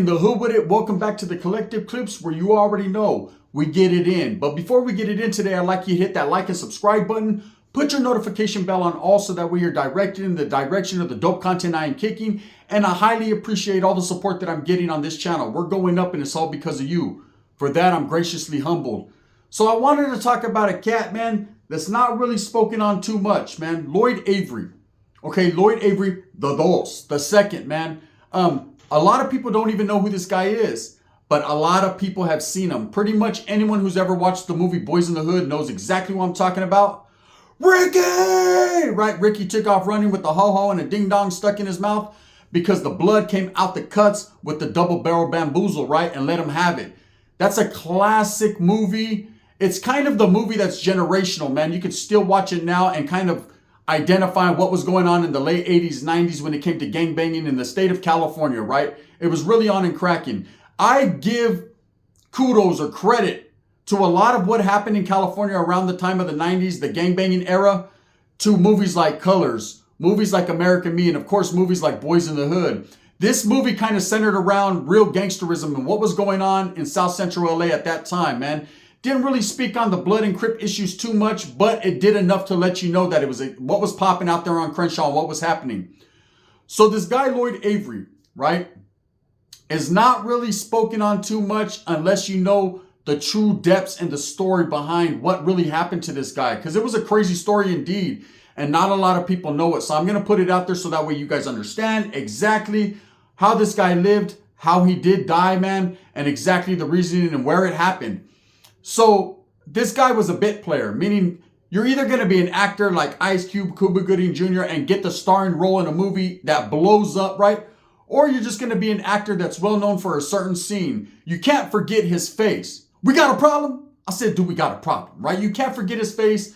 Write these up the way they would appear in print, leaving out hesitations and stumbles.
in the hood with it. Welcome back to the Collective Clips, where you already know we get it in. But before we get it in today, I'd like you to hit that like and subscribe button. Put your notification bell on all so that way you're directed in the direction of the dope content I am kicking. And I highly appreciate all the support that I'm getting on this channel. We're going up and it's all because of you. For that, I'm graciously humbled. So I wanted to talk about a cat, man, that's not really spoken on too much, man. Lloyd Avery. Okay, Lloyd Avery, the second, man. A lot of people don't even know who this guy is, but a lot of people have seen him. Pretty much anyone who's ever watched the movie Boys in the Hood knows exactly what I'm talking about. Ricky! Right, Ricky took off running with the ho-ho and a ding-dong stuck in his mouth because the blood came out the cuts with the double-barrel bamboozle, right, and let him have it. That's a classic movie. It's kind of the movie that's generational, man. You could still watch it now and kind of identify what was going on in the late 80s, 90s when it came to gangbanging in the state of California, right? It was really on and cracking. I give kudos or credit to a lot of what happened in California around the time of the 90s, the gangbanging era, to movies like Colors, movies like American Me, and of course, movies like Boys in the Hood. This movie kind of centered around real gangsterism and what was going on in South Central LA at that time, man. Didn't really speak on the blood and Crip issues too much, but it did enough to let you know that it was what was popping out there on Crenshaw and what was happening. So this guy, Lloyd Avery, right, is not really spoken on too much unless you know the true depths and the story behind what really happened to this guy. Because it was a crazy story indeed, and not a lot of people know it. So I'm going to put it out there so that way you guys understand exactly how this guy lived, how he did die, man, and exactly the reasoning and where it happened. So this guy was a bit player, meaning you're either going to be an actor like Ice Cube, Cuba Gooding Jr. and get the starring role in a movie that blows up, right? Or you're just going to be an actor that's well known for a certain scene. You can't forget his face. We got a problem? I said, dude, we got a problem, right? You can't forget his face.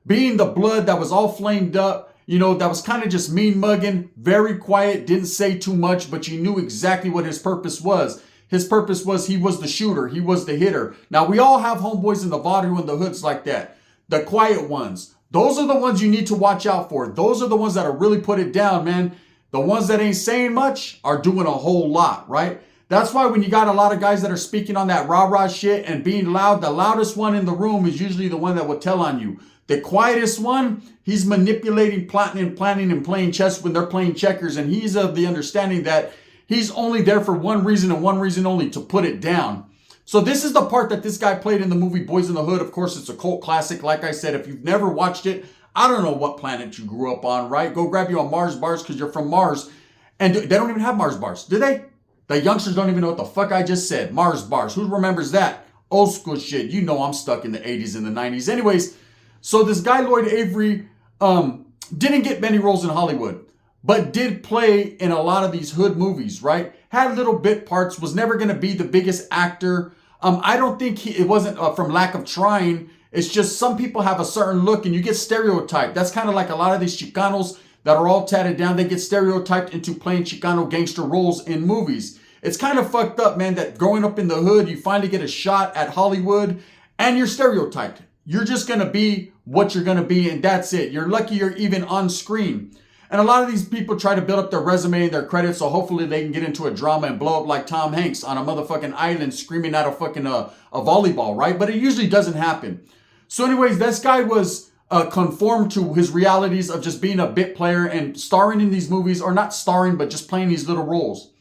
Being the blood that was all flamed up, you know, that was kind of just mean mugging, very quiet, didn't say too much, but you knew exactly what his purpose was. His purpose was he was the shooter. He was the hitter. Now, we all have homeboys in the vaudeville and the hoods like that. The quiet ones. Those are the ones you need to watch out for. Those are the ones that are really put it down, man. The ones that ain't saying much are doing a whole lot, right? That's why when you got a lot of guys that are speaking on that rah-rah shit and being loud, the loudest one in the room is usually the one that will tell on you. The quietest one, he's manipulating, plotting, and planning and playing chess when they're playing checkers. And he's of the understanding that he's only there for one reason and one reason only, to put it down. So this is the part that this guy played in the movie Boys in the Hood. Of course, it's a cult classic. Like I said, if you've never watched it, I don't know what planet you grew up on, right? Go grab you a Mars bars because you're from Mars. And they don't even have Mars bars, do they? The youngsters don't even know what the fuck I just said. Mars bars. Who remembers that? Old school shit. You know I'm stuck in the 80s and the 90s. Anyways, so this guy Lloyd Avery didn't get many roles in Hollywood, but did play in a lot of these hood movies, right? Had little bit parts, was never going to be the biggest actor. I don't think it wasn't from lack of trying. It's just some people have a certain look and you get stereotyped. That's kind of like a lot of these Chicanos that are all tatted down. They get stereotyped into playing Chicano gangster roles in movies. It's kind of fucked up, man, that growing up in the hood, you finally get a shot at Hollywood and you're stereotyped. You're just going to be what you're going to be, and that's it. You're lucky you're even on screen. And a lot of these people try to build up their resume and their credits, so hopefully they can get into a drama and blow up like Tom Hanks on a motherfucking island screaming at a fucking a volleyball, right? But it usually doesn't happen. So anyways, this guy was conformed to his realities of just being a bit player and starring in these movies, or not starring, but just playing these little roles.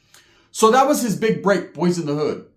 So that was his big break, Boys in the Hood.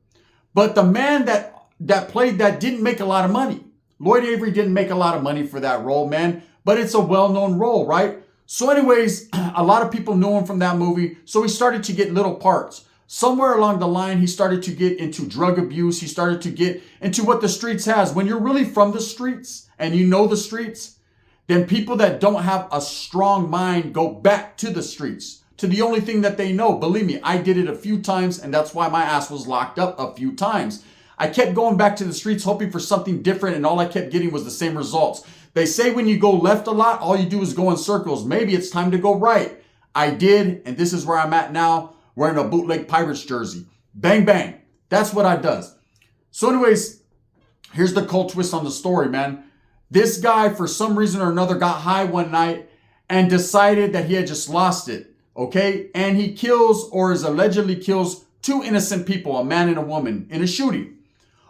But the man that played that didn't make a lot of money. Lloyd Avery didn't make a lot of money for that role, man, but it's a well-known role, right? So anyways, a lot of people knew him from that movie, so he started to get little parts. Somewhere along the line, he started to get into drug abuse. He started to get into what the streets has. When you're really from the streets and you know the streets, then people that don't have a strong mind go back to the streets, to the only thing that they know. Believe me, I did it a few times, and that's why my ass was locked up a few times. I kept going back to the streets hoping for something different, and all I kept getting was the same results. They say when you go left a lot, all you do is go in circles. Maybe it's time to go right. I did, and this is where I'm at now, wearing a bootleg Pirates jersey. Bang, bang. That's what I does. So anyways, here's the cold twist on the story, man. This guy, for some reason or another, got high one night and decided that he had just lost it, okay? And he kills, or is allegedly kills, two innocent people, a man and a woman, in a shooting.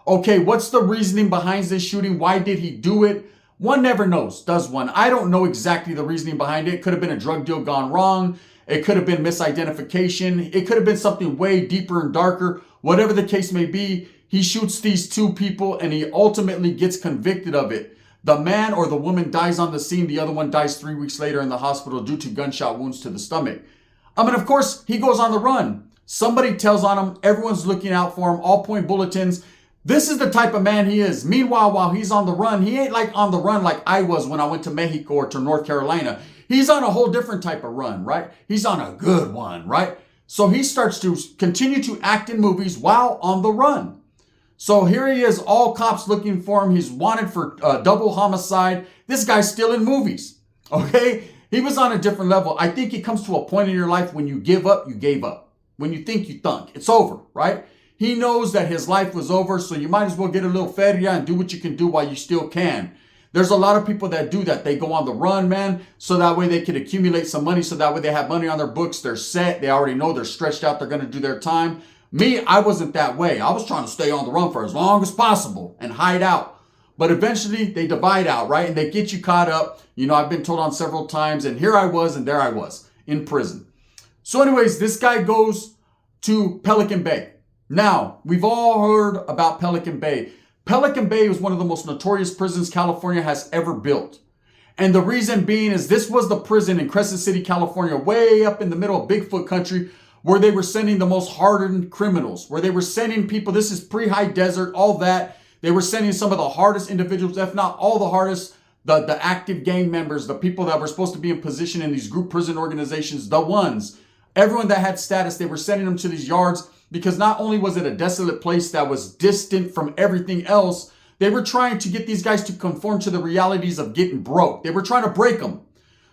Okay, what's the reasoning behind this shooting? Why did he do it? One never knows, does one? I don't know exactly the reasoning behind it. It could have been a drug deal gone wrong. It could have been misidentification. It could have been something way deeper and darker. Whatever the case may be, he shoots these two people and he ultimately gets convicted of it. The man or the woman dies on the scene. The other one dies 3 weeks later in the hospital due to gunshot wounds to the stomach. And of course, he goes on the run. Somebody tells on him. Everyone's looking out for him. All point bulletins. This is the type of man he is. Meanwhile, while he's on the run, he ain't like on the run like I was when I went to Mexico or to North Carolina. He's on a whole different type of run, right? He's on a good one, right? So he starts to continue to act in movies while on the run. So here he is, all cops looking for him. He's wanted for double homicide. This guy's still in movies, okay? He was on a different level. I think it comes to a point in your life when you give up, you gave up. When you think, you thunk. It's over, right? He knows that his life was over, so you might as well get a little feria and do what you can do while you still can. There's a lot of people that do that. They go on the run, man, so that way they can accumulate some money, so that way they have money on their books. They're set. They already know they're stretched out. They're going to do their time. Me, I wasn't that way. I was trying to stay on the run for as long as possible and hide out. But eventually they divide out, right? And they get you caught up. You know, I've been told on several times, and here I was and there I was in prison. So anyways, this guy goes to Pelican Bay. Now, we've all heard about Pelican Bay. Pelican Bay was one of the most notorious prisons California has ever built. And the reason being is this was the prison in Crescent City, California, way up in the middle of Bigfoot country, where they were sending the most hardened criminals, where they were sending people, this is pre-high desert, all that. They were sending some of the hardest individuals, if not all the hardest, the active gang members, the people that were supposed to be in position in these group prison organizations, the ones, everyone that had status, they were sending them to these yards because not only was it a desolate place that was distant from everything else, they were trying to get these guys to conform to the realities of getting broke. They were trying to break them.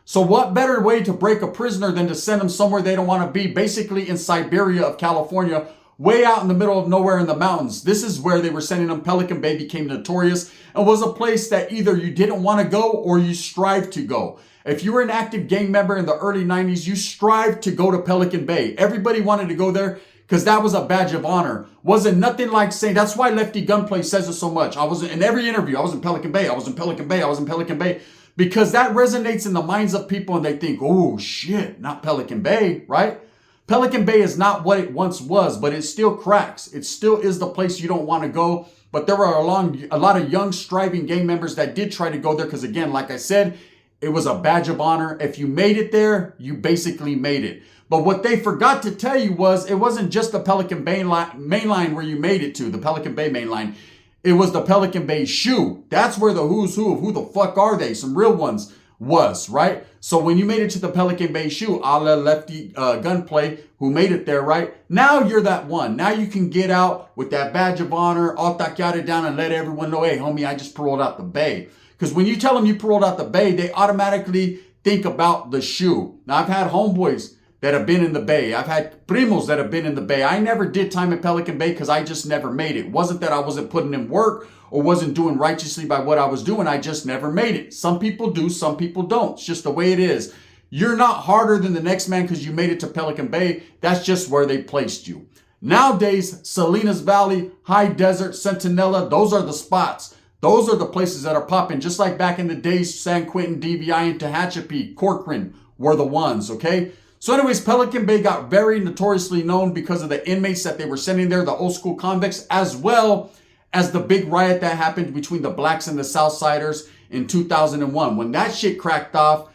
So what better way to break a prisoner than to send them somewhere they don't want to be, basically in Siberia of California, way out in the middle of nowhere in the mountains. This is where they were sending them. Pelican Bay became notorious and was a place that either you didn't want to go or you strived to go. If you were an active gang member in the early 90s, you strived to go to Pelican Bay. Everybody wanted to go there because that was a badge of honor. Wasn't nothing like saying, that's why Lefty Gunplay says it so much. I was in every interview, I was in Pelican Bay, I was in Pelican Bay, I was in Pelican Bay. Because that resonates in the minds of people and they think, oh shit, not Pelican Bay, right? Pelican Bay is not what it once was, but it still cracks. It still is the place you don't want to go. But there were a lot of young, striving gang members that did try to go there because, again, like I said, it was a badge of honor. If you made it there, you basically made it. But what they forgot to tell you was it wasn't just the Pelican Bay main line where you made it to, the Pelican Bay main line. It was the Pelican Bay shoe. That's where the who's who of who the fuck are they, some real ones, was, right? So when you made it to the Pelican Bay shoe, a la Lefty Gunplay, who made it there, right? Now you're that one. Now you can get out with that badge of honor, all taqueado down and let everyone know, hey, homie, I just paroled out the Bay. Because when you tell them you paroled out the Bay, they automatically think about the shoe. Now, I've had homeboys that have been in the Bay. I've had primos that have been in the Bay. I never did time in Pelican Bay because I just never made it. It wasn't that I wasn't putting in work or wasn't doing righteously by what I was doing. I just never made it. Some people do, some people don't. It's just the way it is. You're not harder than the next man because you made it to Pelican Bay. That's just where they placed you. Nowadays, Salinas Valley, High Desert, Centinela, those are the spots. Those are the places that are popping. Just like back in the days, San Quentin, DVI, and Tehachapi, Corcoran were the ones, okay? So anyways, Pelican Bay got very notoriously known because of the inmates that they were sending there, the old school convicts, as well as the big riot that happened between the blacks and the Southsiders in 2001. When that shit cracked off,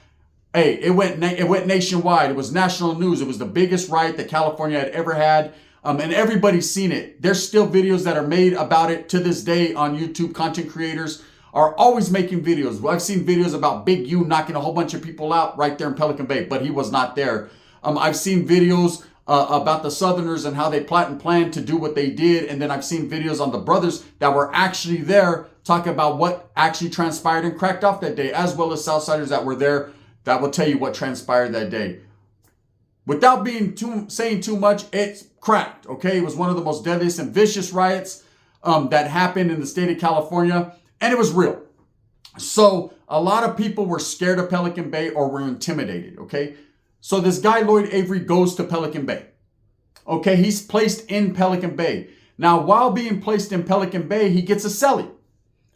hey, it went nationwide. It was national news. It was the biggest riot that California had ever had. And everybody's seen it. There's still videos that are made about it to this day on YouTube. Content creators are always making videos. I've seen videos about Big U knocking a whole bunch of people out right there in Pelican Bay, but he was not there. I've seen videos about the Southerners and how they plot and plan to do what they did. And then I've seen videos on the brothers that were actually there talking about what actually transpired and cracked off that day, as well as Southsiders that were there that will tell you what transpired that day. Without saying too much, it's cracked, okay? It was one of the most deadliest and vicious riots that happened in the state of California, and it was real. So a lot of people were scared of Pelican Bay or were intimidated, okay? So this guy, Lloyd Avery, goes to Pelican Bay. Okay, he's placed in Pelican Bay. Now, while being placed in Pelican Bay, he gets a cellie.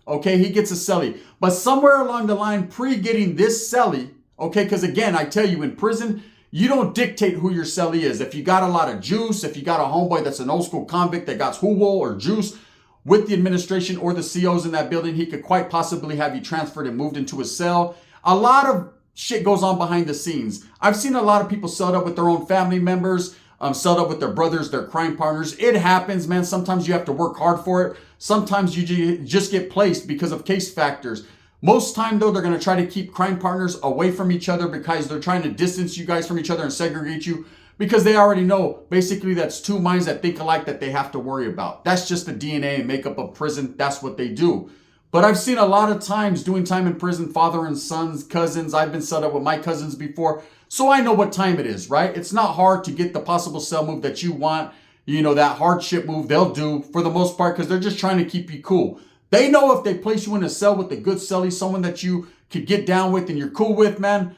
Okay, he gets a cellie. But somewhere along the line, pre-getting this cellie, okay, because again, I tell you, in prison, you don't dictate who your cellie is. If you got a lot of juice, if you got a homeboy that's an old school convict that got huwo or juice with the administration or the COs in that building, he could quite possibly have you transferred and moved into a cell. A lot of shit goes on behind the scenes. I've seen a lot of people celled up with their own family members, celled up with their brothers, their crime partners. It happens, man. Sometimes you have to work hard for it. Sometimes you just get placed because of case factors. Most time, though, they're going to try to keep crime partners away from each other because they're trying to distance you guys from each other and segregate you, because they already know basically that's two minds that think alike that they have to worry about. That's just the DNA and makeup of prison. That's what they do. But I've seen a lot of times doing time in prison, father and sons, cousins. I've been set up with my cousins before, so I know what time it is, right? It's not hard to get the possible cell move that you want. You know, that hardship move they'll do for the most part because they're just trying to keep you cool. They know if they place you in a cell with a good cellie, someone that you could get down with and you're cool with, man,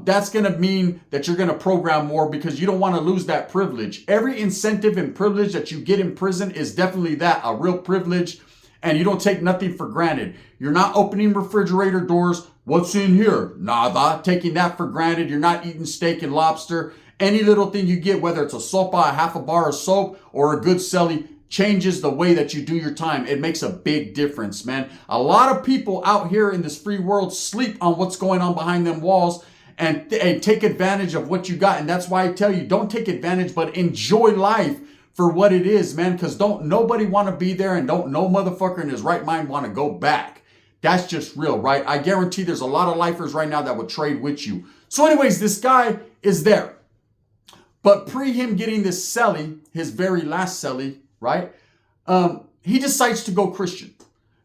that's going to mean that you're going to program more because you don't want to lose that privilege. Every incentive and privilege that you get in prison is definitely that, a real privilege. And you don't take nothing for granted. You're not opening refrigerator doors. What's in here? Nada. Taking that for granted. You're not eating steak and lobster. Any little thing you get, whether it's a sopa, a half a bar of soap, or a good cellie, changes the way that you do your time. It makes a big difference, man. A lot of people out here in this free world sleep on what's going on behind them walls and take advantage of what you got. And that's why I tell you, don't take advantage, but enjoy life for what it is, man, because don't nobody want to be there, and don't no motherfucker in his right mind want to go back. That's just real, right? I guarantee there's a lot of lifers right now that would trade with you. So anyways, this guy is there. But pre him getting this cellie, his very last cellie, right? He decides to go Christian.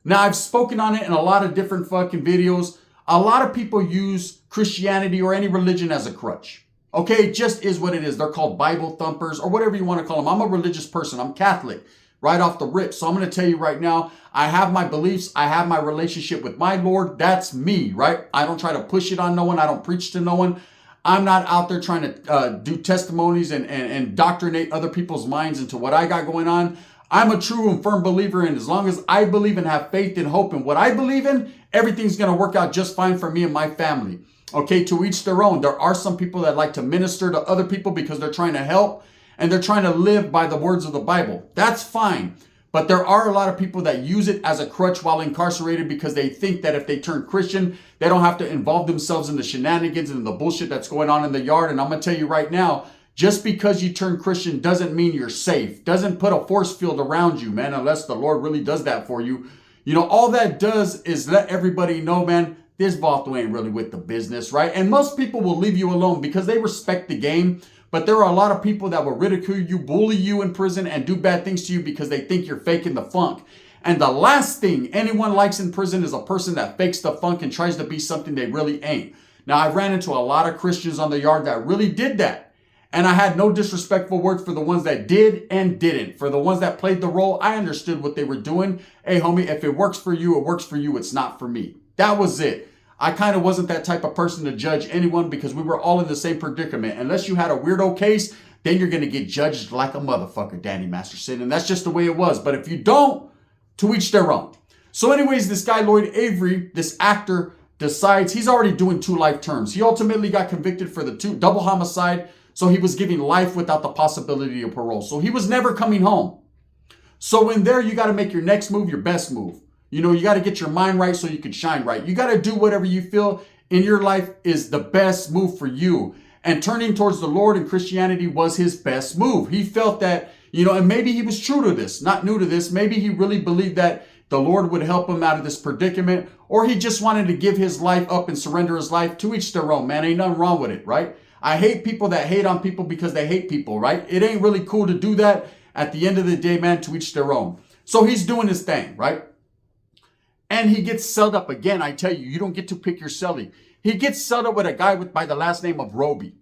Now, I've spoken on it in a lot of different fucking videos. A lot of people use Christianity or any religion as a crutch. Okay, it just is what it is. They're called Bible thumpers or whatever you want to call them. I'm a religious person. I'm Catholic right off the rip. So I'm going to tell you right now, I have my beliefs. I have my relationship with my Lord. That's me, right? I don't try to push it on no one. I don't preach to no one. I'm not out there trying to do testimonies and indoctrinate other people's minds into what I got going on. I'm a true and firm believer in as long as I believe and have faith and hope in what I believe in, everything's going to work out just fine for me and my family. Okay, to each their own. There are some people that like to minister to other people because they're trying to help and they're trying to live by the words of the Bible. That's fine. But there are a lot of people that use it as a crutch while incarcerated because they think that if they turn Christian, they don't have to involve themselves in the shenanigans and the bullshit that's going on in the yard. And I'm going to tell you right now, just because you turn Christian doesn't mean you're safe. Doesn't put a force field around you, man, unless the Lord really does that for you. You know, all that does is let everybody know, man, this Vato ain't really with the business, right? And most people will leave you alone because they respect the game. But there are a lot of people that will ridicule you, bully you in prison, and do bad things to you because they think you're faking the funk. And the last thing anyone likes in prison is a person that fakes the funk and tries to be something they really ain't. Now, I ran into a lot of Christians on the yard that really did that. And I had no disrespectful words for the ones that did and didn't. For the ones that played the role, I understood what they were doing. Hey, homie, if it works for you, it works for you. It's not for me. That was it. I kind of wasn't that type of person to judge anyone because we were all in the same predicament. Unless you had a weirdo case, then you're going to get judged like a motherfucker, Danny Masterson. And that's just the way it was. But if you don't, to each their own. So anyways, this guy, Lloyd Avery, this actor, decides he's already doing 2 life terms. He ultimately got convicted for the double homicide. So he was giving life without the possibility of parole. So he was never coming home. So in there, you got to make your next move your best move. You know, you got to get your mind right so you can shine right. You got to do whatever you feel in your life is the best move for you. And turning towards the Lord and Christianity was his best move. He felt that, you know, and maybe he was true to this, not new to this. Maybe he really believed that the Lord would help him out of this predicament, or he just wanted to give his life up and surrender his life. To each their own, man. Ain't nothing wrong with it, right? I hate people that hate on people because they hate people, right? It ain't really cool to do that. At the end of the day, man, to each their own. So he's doing his thing, right? And he gets celled up again. I tell you, you don't get to pick your cellie. He gets celled up with a guy by the last name of Roby.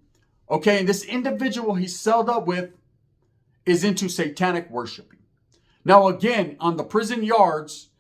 Okay, and this individual he's celled up with is into satanic worshiping. Now, again, on the prison yards,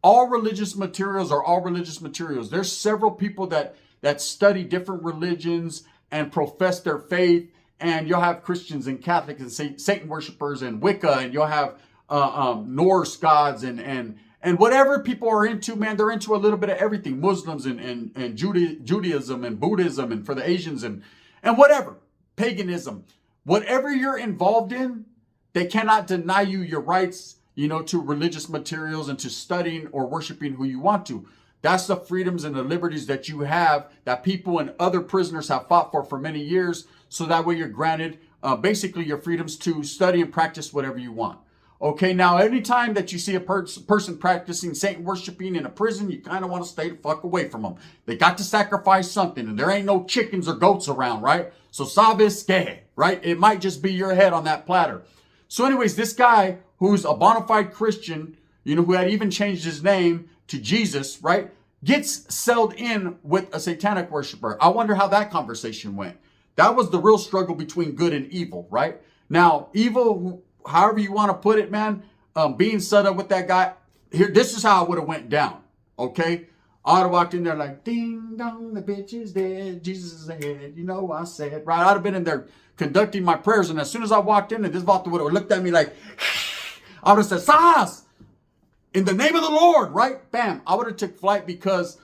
all religious materials are all religious materials. There's several people that study different religions and profess their faith and you'll have Christians and Catholics and Satan worshipers and Wicca, and you'll have Norse gods and whatever people are into, man. They're into a little bit of everything. Muslims and Judaism and Buddhism, and for the Asians and whatever, paganism, whatever you're involved in, they cannot deny you your rights, you know, to religious materials and to studying or worshiping who you want to. That's the freedoms and the liberties that you have, that people and other prisoners have fought for many years. So that way you're granted basically your freedoms to study and practice whatever you want. Okay, now anytime that you see a person practicing Satan worshiping in a prison, you kind of want to stay the fuck away from them. They got to sacrifice something, and there ain't no chickens or goats around, right? So sabes que, right? It might just be your head on that platter. So anyways, this guy who's a bona fide Christian, you know, who had even changed his name to Jesus, right, gets celled in with a satanic worshiper. I wonder how that conversation went. That was the real struggle between good and evil, right? Now, evil, however you want to put it, man, being set up with that guy, here, this is how it would have went down, okay? I would have walked in there like, ding dong, the bitch is dead, Jesus is ahead, you know I said, right? I'd have been in there conducting my prayers, and as soon as I walked in, and this Vato would have looked at me like, I would have said, Sas, in the name of the Lord, right? Bam, I would have took flight, because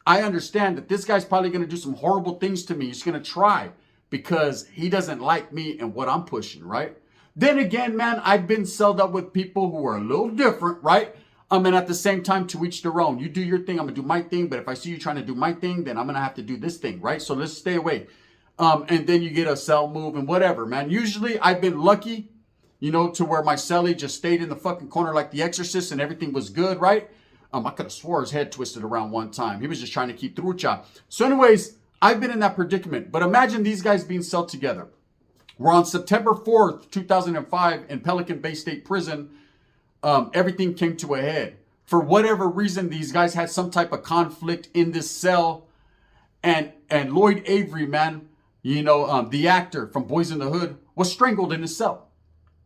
I understand that this guy's probably going to do some horrible things to me. He's going to try, because he doesn't like me and what I'm pushing, right? Then again, man, I've been celled up with people who are a little different, right? And at the same time, to each their own. You do your thing, I'm going to do my thing. But if I see you trying to do my thing, then I'm going to have to do this thing, right? So let's stay away. And then you get a cell move and whatever, man. Usually I've been lucky, you know, to where my cellie just stayed in the fucking corner like the Exorcist and everything was good, right? I could have swore his head twisted around one time. He was just trying to keep through chop. So anyways, I've been in that predicament. But imagine these guys being celled together. We're on September 4th, 2005 in Pelican Bay State Prison. Everything came to a head. For whatever reason, these guys had some type of conflict in this cell. And Lloyd Avery, man, you know, the actor from Boys in the Hood, was strangled in his cell.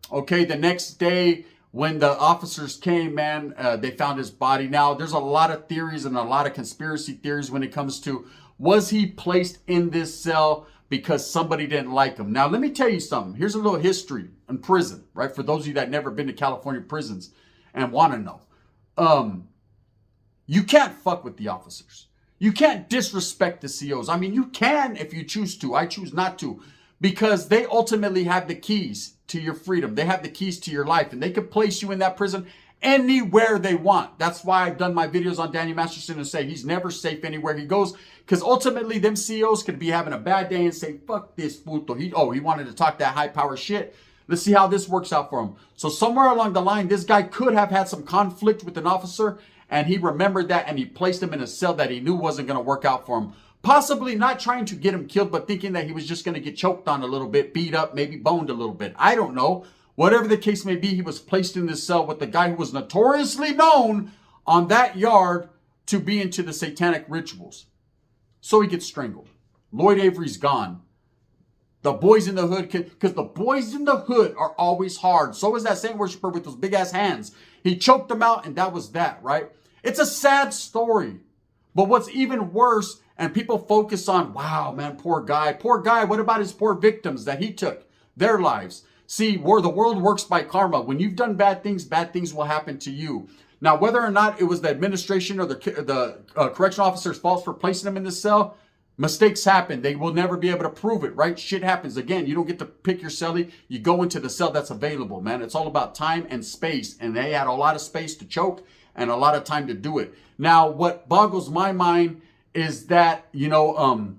Okay, the next day when the officers came, man, they found his body. Now, there's a lot of theories and a lot of conspiracy theories when it comes to, was he placed in this cell because somebody didn't like him? Now, let me tell you something. Here's a little history in prison, right? For those of you that never been to California prisons and want to know. You can't fuck with the officers. You can't disrespect the COs. I mean, you can if you choose to. I choose not to, because they ultimately have the keys to your freedom. They have the keys to your life, and they can place you in that prison anywhere they want. That's why I've done my videos on Danny Masterson and say he's never safe anywhere he goes, because ultimately them COs could be having a bad day and say, fuck this puto. He wanted to talk that high power shit. Let's see how this works out for him. So somewhere along the line, this guy could have had some conflict with an officer, and he remembered that, and he placed him in a cell that he knew wasn't going to work out for him. Possibly not trying to get him killed, but thinking that he was just going to get choked on a little bit, beat up, maybe boned a little bit. I don't know. Whatever the case may be, he was placed in this cell with the guy who was notoriously known on that yard to be into the satanic rituals. So he gets strangled. Lloyd Avery's gone. The boys in the hood, because the boys in the hood are always hard. So is that Saint worshiper with those big ass hands. He choked them out, and that was that, right? It's a sad story. But what's even worse, and people focus on, wow, man, poor guy. Poor guy, what about his poor victims that he took? Their lives. See, where the world works by karma. When you've done bad things will happen to you. Now, whether or not it was the administration or the correctional officer's fault for placing them in the cell, mistakes happen. They will never be able to prove it, right? Shit happens. Again, you don't get to pick your cellie. You go into the cell that's available, man. It's all about time and space. And they had a lot of space to choke and a lot of time to do it. Now, what boggles my mind is that, you know,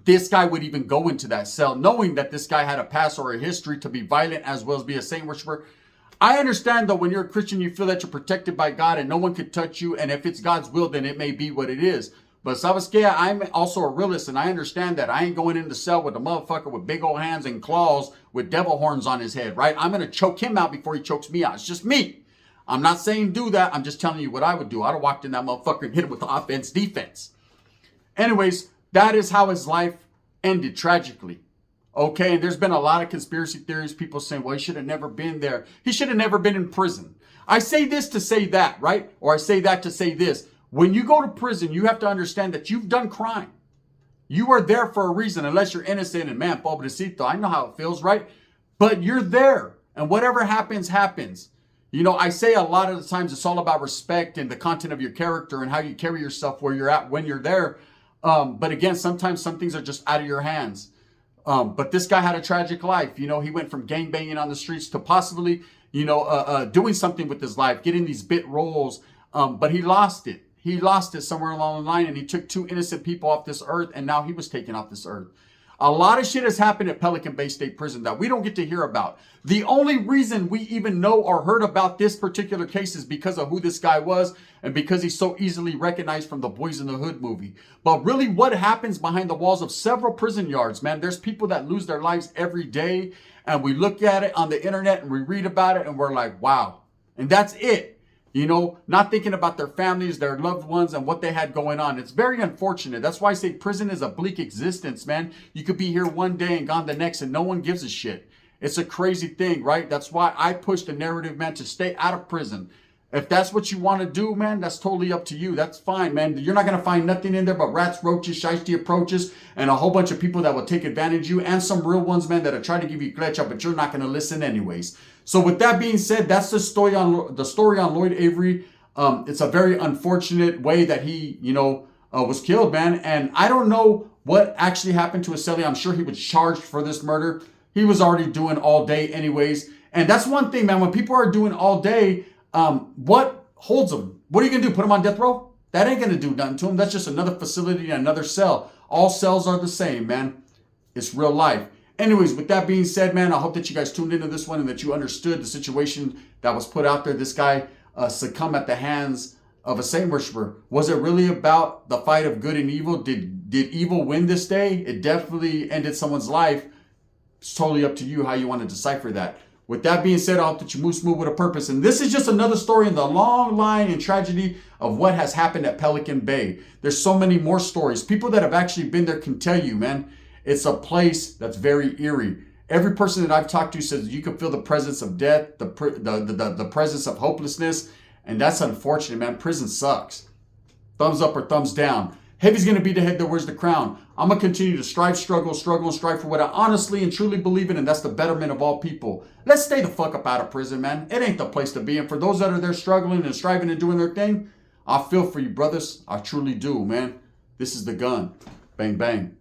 this guy would even go into that cell knowing that this guy had a past or a history to be violent as well as be a saint worshiper. I understand, though, when you're a Christian, you feel that you're protected by God and no one could touch you. And if it's God's will, then it may be what it is. But sabes que, I'm also a realist, and I understand that I ain't going in the cell with a motherfucker with big old hands and claws with devil horns on his head, right? I'm going to choke him out before he chokes me out. It's just me. I'm not saying do that. I'm just telling you what I would do. I'd have walked in that motherfucker and hit him with the offense, defense. Anyways, that is how his life ended tragically. Okay, and there's been a lot of conspiracy theories. People saying, well, he should have never been there. He should have never been in prison. I say this to say that, right? Or I say that to say this. When you go to prison, you have to understand that you've done crime. You are there for a reason, unless you're innocent and man, pobrecito. I know how it feels, right? But you're there, and whatever happens, happens. You know, I say a lot of the times it's all about respect and the content of your character and how you carry yourself where you're at when you're there. But again, sometimes some things are just out of your hands. But this guy had a tragic life. You know, he went from gangbanging on the streets to possibly, doing something with his life, getting these bit roles. But he lost it. He lost it somewhere along the line, and he took 2 innocent people off this earth, and now he was taken off this earth. A lot of shit has happened at Pelican Bay State Prison that we don't get to hear about. The only reason we even know or heard about this particular case is because of who this guy was and because he's so easily recognized from the Boys in the Hood movie. But really what happens behind the walls of several prison yards, man, there's people that lose their lives every day, and we look at it on the internet and we read about it and we're like, wow. And that's it. You know, not thinking about their families, their loved ones, and what they had going on. It's very unfortunate. That's why I say prison is a bleak existence, man. You could be here one day and gone the next, and no one gives a shit. It's a crazy thing, right? That's why I push the narrative, man, to stay out of prison. If that's what you want to do, man, that's totally up to you. That's fine, man. You're not going to find nothing in there but rats, roaches, shiesty approaches, and a whole bunch of people that will take advantage of you, and some real ones, man, that are trying to give you glitch up, but you're not going to listen anyways. So with that being said, that's the story on Lloyd Avery. It's a very unfortunate way that he, was killed, man. And I don't know what actually happened to his cellie. I'm sure he was charged for this murder. He was already doing all day anyways. And that's one thing, man. When people are doing all day, what holds them? What are you going to do? Put them on death row? That ain't going to do nothing to them. That's just another facility and another cell. All cells are the same, man. It's real life. Anyways, with that being said, man, I hope that you guys tuned into this one and that you understood the situation that was put out there. This guy succumbed at the hands of a Satan worshiper. Was it really about the fight of good and evil? Did evil win this day? It definitely ended someone's life. It's totally up to you how you want to decipher that. With that being said, I hope that you move smooth with a purpose. And this is just another story in the long line and tragedy of what has happened at Pelican Bay. There's so many more stories. People that have actually been there can tell you, man, it's a place that's very eerie. Every person that I've talked to says you can feel the presence of death, the presence of hopelessness. And that's unfortunate, man. Prison sucks. Thumbs up or thumbs down. Heavy's going to be the head that wears the crown. I'm going to continue to struggle, and strive for what I honestly and truly believe in, and that's the betterment of all people. Let's stay the fuck up out of prison, man. It ain't the place to be. And for those that are there struggling and striving and doing their thing, I feel for you, brothers. I truly do, man. This is the gun. Bang, bang.